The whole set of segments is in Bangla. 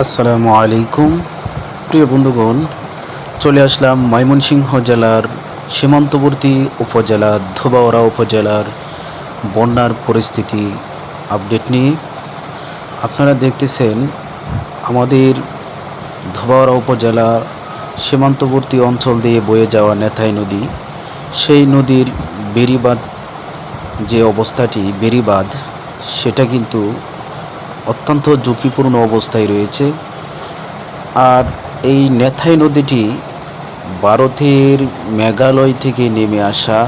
আসসালামু আলাইকুম প্রিয় বন্ধুগণ, চলে আসলাম ময়মনসিংহ জেলার সীমান্তবর্তী উপজেলা ধোবাউড়া উপজেলার বন্যার পরিস্থিতি আপডেট নিয়ে। আপনারা দেখতেছেন আমাদের ধোবাউড়া উপজেলা সীমান্তবর্তী অঞ্চল দিয়ে বয়ে যাওয়া নেথাই নদী। সেই নদীর বেড়িবাঁধ যে অবস্থাটি বেড়িবাঁধ সেটা কিন্তু অত্যন্ত ঝুঁকিপূর্ণ অবস্থায় রয়েছে। আর এই নেথাই নদীটি ভারতের মেঘালয় থেকে নেমে আসা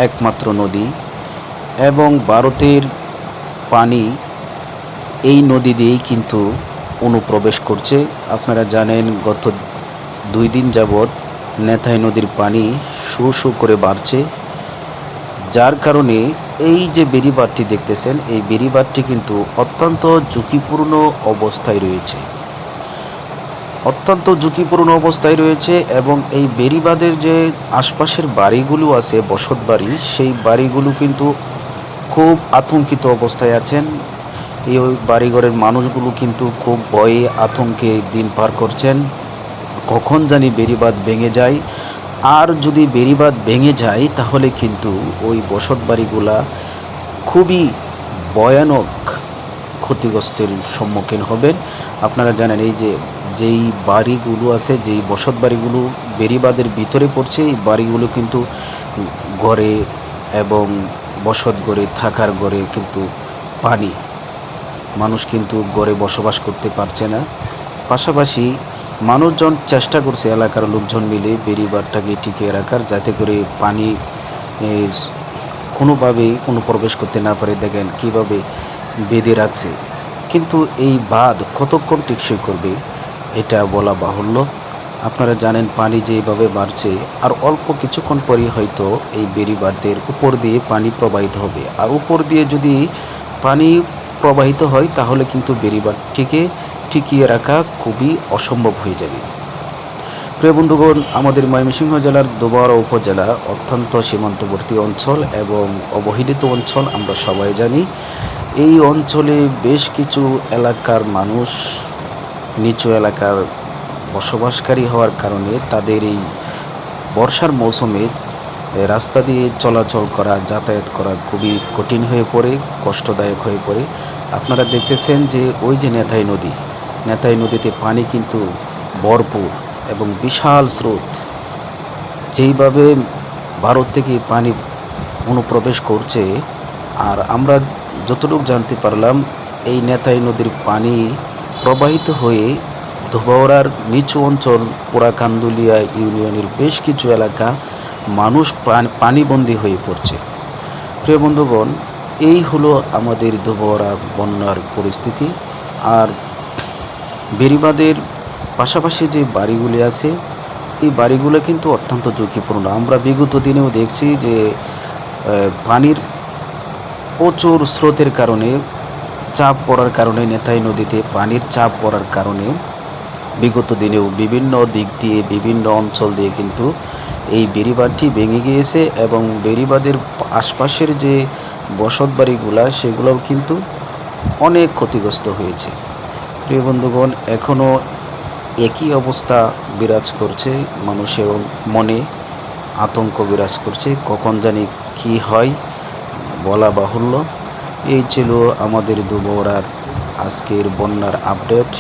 একমাত্র নদী এবং ভারতের পানি এই নদী দিয়েই কিন্তু অনুপ্রবেশ করছে। আপনারা জানেন গত 2 দিন যাবৎ নেথাই নদীর পানি শু শু করে বাড়ছে, যার কারণে এই যে বেড়িবাঁধটি দেখতেছেন এই বেড়িবাঁধটি কিন্তু অত্যন্ত ঝুঁকিপূর্ণ অবস্থায় রয়েছে এবং এই বেড়িবাঁধের যে আশপাশের বাড়িগুলো আছে বসত বাড়ি, সেই বাড়িগুলো কিন্তু খুব আতঙ্কিত অবস্থায় আছেন। এই বাড়িঘরের মানুষগুলো কিন্তু খুব ভয়ে আতঙ্কে দিন পার করছেন, কখন জানি বেড়িবাঁধ ভেঙে যায়। আর যদি বেড়িবাঁধ ভেঙে যায় তাহলে কিন্তু ওই বসত বাড়িগুলা খুবই ভয়ানক ক্ষতিগ্রস্তের সম্মুখীন হবেন। আপনারা জানেন এই যেই বাড়িগুলো আছে, যেই বসত বাড়িগুলো বেড়িবাঁধের ভিতরে পড়ছে, এই বাড়িগুলো কিন্তু ঘরে এবং বসত ঘরে থাকার ঘরে কিন্তু পানি, মানুষ কিন্তু ঘরে বসবাস করতে পারছে না। পাশাপাশি মানুষজন চেষ্টা করছে, এলাকার লোকজন মিলে বেড়িবাঁধটাকে টিকিয়ে রাখার, যাতে করে পানি কোনোভাবেই প্রবেশ করতে না পারে। দেখেন কীভাবে বেঁধে রাখছে, কিন্তু এই বাঁধ কতক্ষণ টেকসই করবে এটা বলা বাহুল্য। আপনারা জানেন পানি যেভাবে বাড়ছে, আর অল্প কিছুক্ষণ পরই হয়তো এই বেড়িবাঁধের উপর দিয়ে পানি প্রবাহিত হবে। আর উপর দিয়ে যদি পানি প্রবাহিত হয় তাহলে কিন্তু বেড়িবাঁধটিকে টিকিয়ে রাখা খুবই অসম্ভব হয়ে যাবে। প্রিয় বন্ধুগণ, আমাদের ময়মনসিংহ জেলার ধোবাউড়া উপজেলা অত্যন্ত সীমান্তবর্তী অঞ্চল এবং অবহেলিত অঞ্চল, আমরা সবাই জানি। এই অঞ্চলে বেশ কিছু এলাকার মানুষ নিচু এলাকার বসবাসকারী হওয়ার কারণে তাদের এই বর্ষার মৌসুমে রাস্তা দিয়ে চলাচল করা, যাতায়াত করা খুবই কঠিন হয়ে পড়ে, কষ্টদায়ক হয়ে পড়ে। আপনারা দেখতেছেন যে ওই যে নেথাই নদীতে পানি কিন্তু ভরপুর এবং বিশাল স্রোত। যেইভাবে ভারত থেকে পানি অনুপ্রবেশ করছে, আর আমরা যতটুকু জানতে পারলাম এই নেথাই নদীর পানি প্রবাহিত হয়ে ধোবাউড়ার নিচু অঞ্চল পোড়াকান্দুলিয়া ইউনিয়নের বেশ কিছু এলাকা মানুষ পানিবন্দী হয়ে পড়ছে। প্রিয় বন্ধুগণ, এই হলো আমাদের ধোবাউড়ার বন্যার পরিস্থিতি। আর বেড়িবাঁধের পাশাপাশি যে বাড়িগুলি আছে, এই বাড়িগুলো কিন্তু অত্যন্ত ঝুঁকিপূর্ণ। আমরা বিগত দিনেও দেখছি যে পানির প্রচুর স্রোতের কারণে, চাপ পড়ার কারণে, নেথাই নদীতে পানির চাপ পড়ার কারণে বিগত দিনেও বিভিন্ন দিক দিয়ে বিভিন্ন অঞ্চল দিয়ে কিন্তু এই বেড়িবাঁধটি ভেঙে গিয়েছে এবং বেড়িবাঁধের আশপাশের যে বসত বাড়িগুলা সেগুলোও কিন্তু অনেক ক্ষতিগ্রস্ত হয়েছে। প্রিয় বন্ধুগণ, এখনও একই অবস্থা বিরাজ করছে, মানুষের মনে আতঙ্ক বিরাজ করছে, কখন জানি কি হয় বলা বাহুল্য। এই ছিল আমাদের ধোবাউড়ার আজকের বন্যার আপডেট।